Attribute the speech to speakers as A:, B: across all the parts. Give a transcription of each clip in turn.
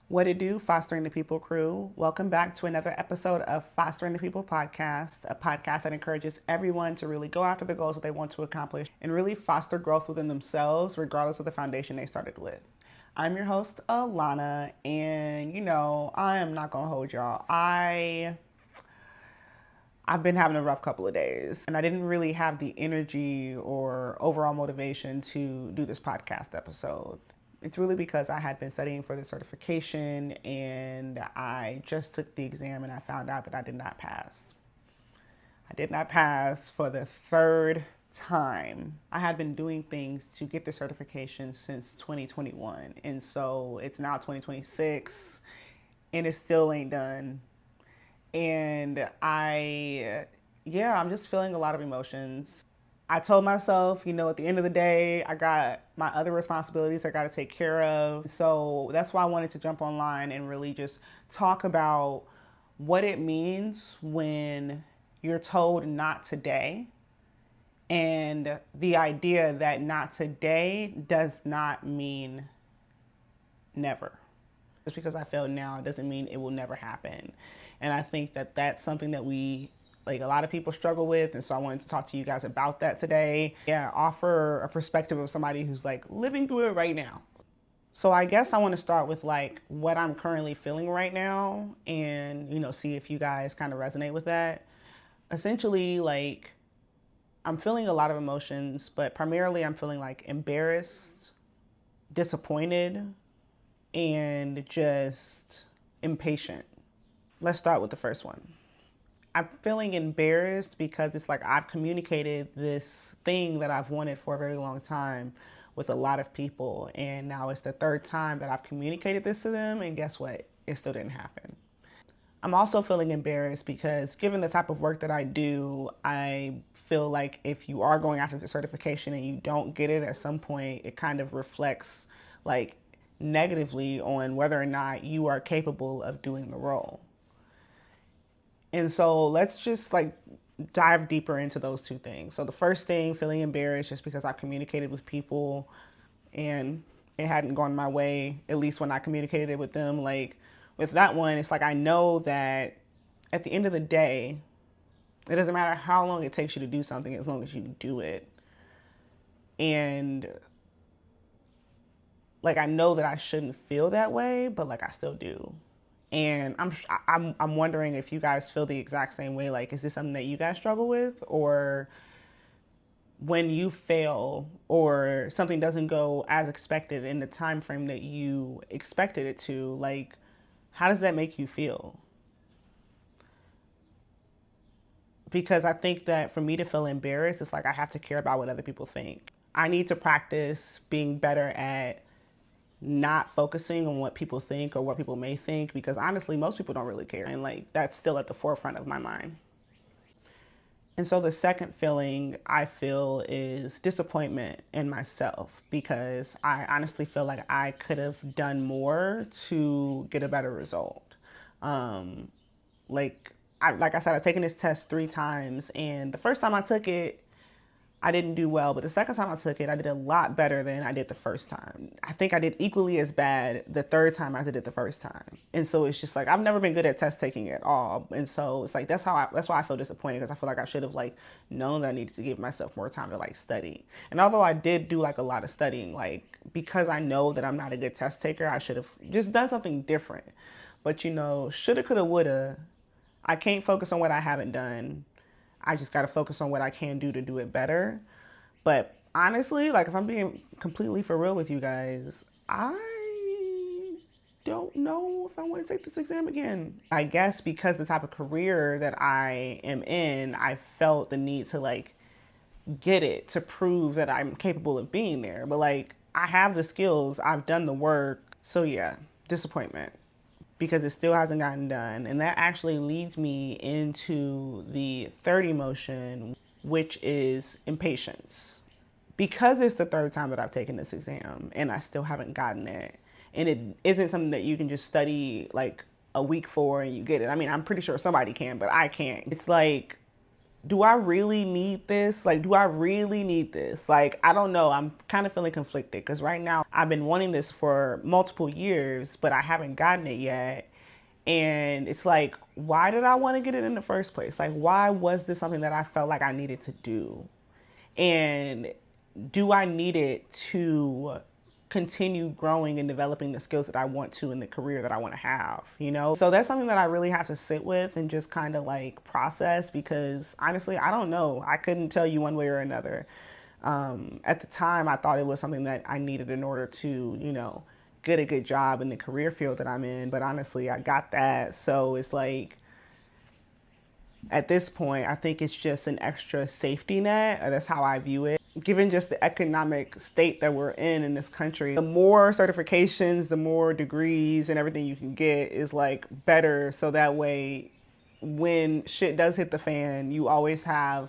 A: What it do, Fostering the People crew? Welcome back to another episode of Fostering the People podcast, a podcast that encourages everyone to really go after the goals that they want to accomplish and really foster growth within themselves, regardless of the foundation they started with. I'm your host, Alana, and I am not gonna hold y'all. I've been having a rough couple of days, and I didn't really have the energy or overall motivation to do this podcast episode. It's really because I had been studying for the certification and I just took the exam and I found out that I did not pass. I did not pass for the third time. I had been doing things to get the certification since 2021, and so it's now 2026 and it still ain't done. And I'm just feeling a lot of emotions. I told myself, at the end of the day, I got my other responsibilities I got to take care of. So that's why I wanted to jump online and really just talk about what it means when you're told not today, and the idea that not today does not mean never. Just because I failed now doesn't mean it will never happen. And I think that that's something that a lot of people struggle with. And so I wanted to talk to you guys about that today. Yeah, offer a perspective of somebody who's living through it right now. So I guess I want to start with what I'm currently feeling right now and, see if you guys kind of resonate with that. Essentially, I'm feeling a lot of emotions, but primarily I'm feeling embarrassed, disappointed, and just impatient. Let's start with the first one. I'm feeling embarrassed because it's I've communicated this thing that I've wanted for a very long time with a lot of people, and now it's the third time that I've communicated this to them, and guess what? It still didn't happen. I'm also feeling embarrassed because given the type of work that I do, I feel like if you are going after the certification and you don't get it at some point, it kind of reflects negatively on whether or not you are capable of doing the role. And so let's just dive deeper into those two things. So the first thing, feeling embarrassed just because I communicated with people and it hadn't gone my way, at least when I communicated it with them. With that one, it's I know that at the end of the day, it doesn't matter how long it takes you to do something as long as you do it. And I know that I shouldn't feel that way, but I still do. And I'm wondering if you guys feel the exact same way. Is this something that you guys struggle with? Or when you fail or something doesn't go as expected in the time frame that you expected it to, how does that make you feel? Because I think that for me to feel embarrassed, it's I have to care about what other people think. I need to practice being better at not focusing on what people think or what people may think, because honestly, most people don't really care. And that's still at the forefront of my mind. And so the second feeling I feel is disappointment in myself, because I honestly feel like I could have done more to get a better result. Like I said, I've taken this test 3 times, and the first time I took it, I didn't do well, but the second time I took it, I did a lot better than I did the first time. I think I did equally as bad the third time as I did the first time. And so it's just I've never been good at test taking at all. And so it's that's why I feel disappointed, because I feel like I should have known that I needed to give myself more time to study. And although I did do a lot of studying, because I know that I'm not a good test taker, I should have just done something different. But shoulda, coulda, woulda. I can't focus on what I haven't done. I just got to focus on what I can do to do it better. But honestly, if I'm being completely for real with you guys, I don't know if I want to take this exam again. I guess because the type of career that I am in, I felt the need to get it to prove that I'm capable of being there. But I have the skills, I've done the work. So yeah, disappointment, because it still hasn't gotten done. And that actually leads me into the third emotion, which is impatience. Because it's the third time that I've taken this exam and I still haven't gotten it, and it isn't something that you can just study a week for and you get it. I mean, I'm pretty sure somebody can, but I can't. It's do I really need this? Like, do I really need this? Like, I don't know. I'm kind of feeling conflicted because right now I've been wanting this for multiple years, but I haven't gotten it yet. And it's like, why did I want to get it in the first place? Like, why was this something that I felt like I needed to do? And do I need it to continue growing and developing the skills that I want to in the career that I want to have, you know? So that's something that I really have to sit with and just kind of like process, because honestly, I don't know. I couldn't tell you one way or another. At the time, I thought it was something that I needed in order to, you know, get a good job in the career field that I'm in. But honestly, I got that. So it's like, at this point, I think it's just an extra safety net. That's how I view it. Given just the economic state that we're in this country, the more certifications, the more degrees and everything you can get is like better. So that way, when shit does hit the fan, you always have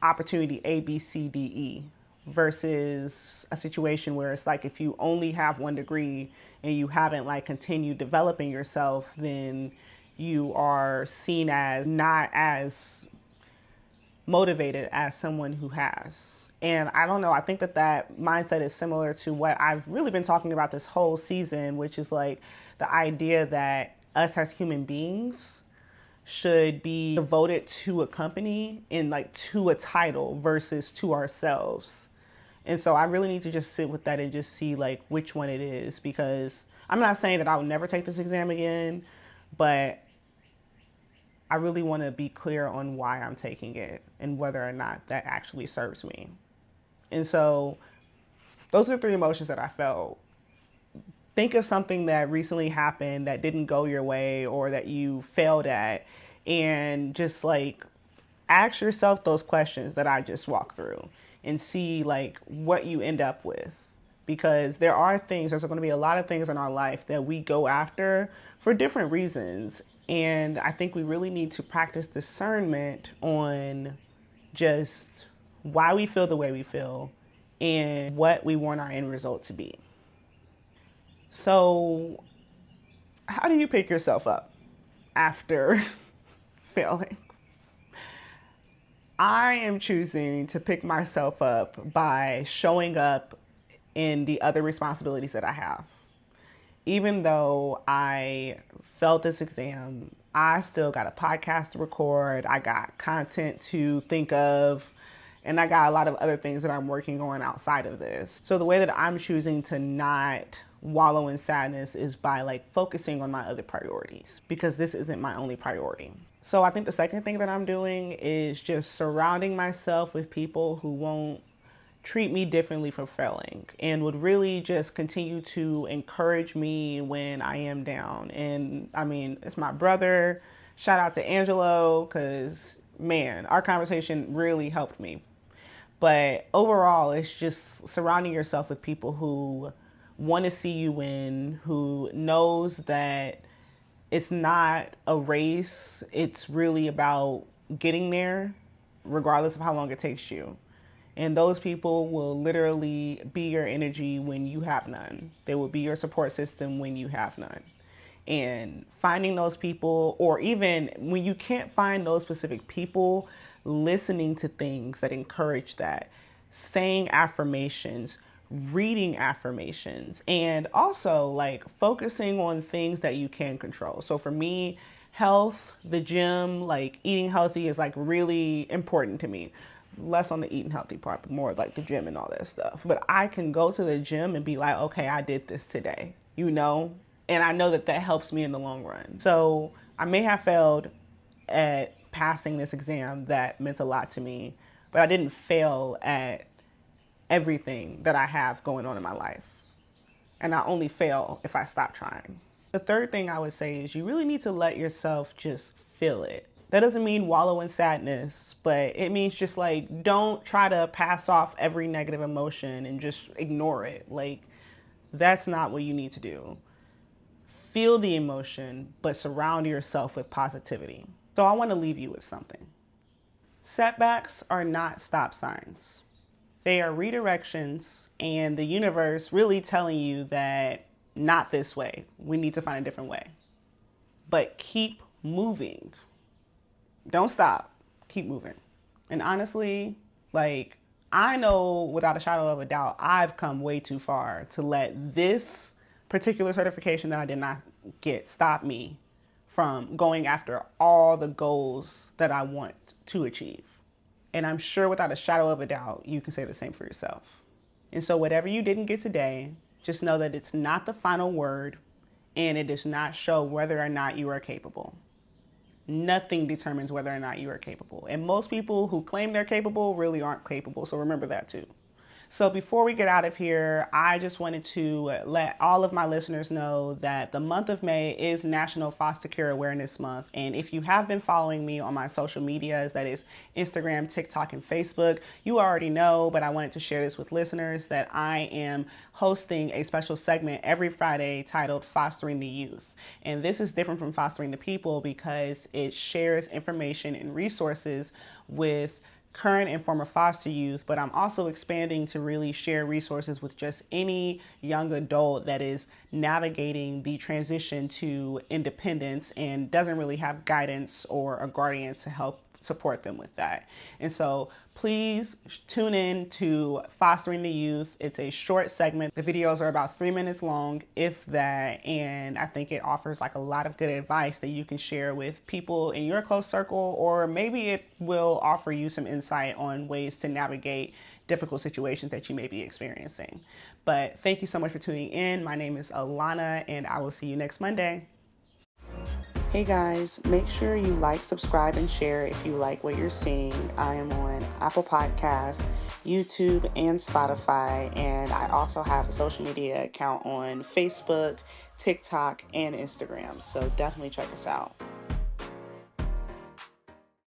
A: opportunity A, B, C, D, E, versus a situation where it's like if you only have one degree and you haven't like continued developing yourself, then you are seen as not as motivated as someone who has. And I don't know, I think that that mindset is similar to what I've really been talking about this whole season, which is like the idea that us as human beings should be devoted to a company and like to a title versus to ourselves. And so I really need to just sit with that and just see like which one it is, because I'm not saying that I would never take this exam again, but I really want to be clear on why I'm taking it and whether or not that actually serves me. And so those are three emotions that I felt. Think of something that recently happened that didn't go your way or that you failed at, and just like ask yourself those questions that I just walked through and see like what you end up with. Because there's going to be a lot of things in our life that we go after for different reasons. And I think we really need to practice discernment on just why we feel the way we feel and what we want our end result to be. So, how do you pick yourself up after failing? I am choosing to pick myself up by showing up in the other responsibilities that I have. Even though I failed this exam, I still got a podcast to record, I got content to think of, and I got a lot of other things that I'm working on outside of this. So the way that I'm choosing to not wallow in sadness is by like focusing on my other priorities, because this isn't my only priority. So I think the second thing that I'm doing is just surrounding myself with people who won't treat me differently for failing and would really just continue to encourage me when I am down. And I mean, it's my brother. Shout out to Angelo, because man, our conversation really helped me. But overall, it's just surrounding yourself with people who want to see you win, who knows that it's not a race. It's really about getting there, regardless of how long it takes you. And those people will literally be your energy when you have none. They will be your support system when you have none. And finding those people, or even when you can't find those specific people, listening to things that encourage that, saying affirmations, reading affirmations, and also like focusing on things that you can control. So for me, health, the gym, like eating healthy is like really important to me. Less on the eating healthy part, but more like the gym and all that stuff. But I can go to the gym and be like, okay, I did this today, you know? And I know that that helps me in the long run. So I may have failed at passing this exam that meant a lot to me, but I didn't fail at everything that I have going on in my life. And I only fail if I stop trying. The third thing I would say is you really need to let yourself just feel it. That doesn't mean wallow in sadness, but it means just like, don't try to pass off every negative emotion and just ignore it. Like, that's not what you need to do. Feel the emotion, but surround yourself with positivity. So I want to leave you with something. Setbacks are not stop signs. They are redirections, and the universe really telling you that not this way. We need to find a different way. But keep moving. Don't stop. keep moving. And honestly, like, I know without a shadow of a doubt, I've come way too far to let this particular certification that I did not get stop me from going after all the goals that I want to achieve. And I'm sure without a shadow of a doubt, you can say the same for yourself. And so, whatever you didn't get today, just know that it's not the final word and it does not show whether or not you are capable. Nothing determines whether or not you are capable. And most people who claim they're capable really aren't capable. So remember that too. So before we get out of here, I just wanted to let all of my listeners know that the month of May is National Foster Care Awareness Month. And if you have been following me on my social medias, that is Instagram, TikTok, and Facebook, you already know, but I wanted to share this with listeners that I am hosting a special segment every Friday titled Fostering the Youth. And this is different from Fostering the People because it shares information and resources with current and former foster youth, but I'm also expanding to really share resources with just any young adult that is navigating the transition to independence and doesn't really have guidance or a guardian to help support them with that. And so please tune in to Fostering the Youth. It's a short segment. The videos are about 3 minutes long, if that, and I think it offers like a lot of good advice that you can share with people in your close circle, or maybe it will offer you some insight on ways to navigate difficult situations that you may be experiencing. But thank you so much for tuning in. My name is Alana, and I will see you next Monday. Hey guys, make sure you like, subscribe, and share if you like what you're seeing. I am on Apple Podcasts, YouTube, and Spotify, and I also have a social media account on Facebook, TikTok, and Instagram, so definitely check us out.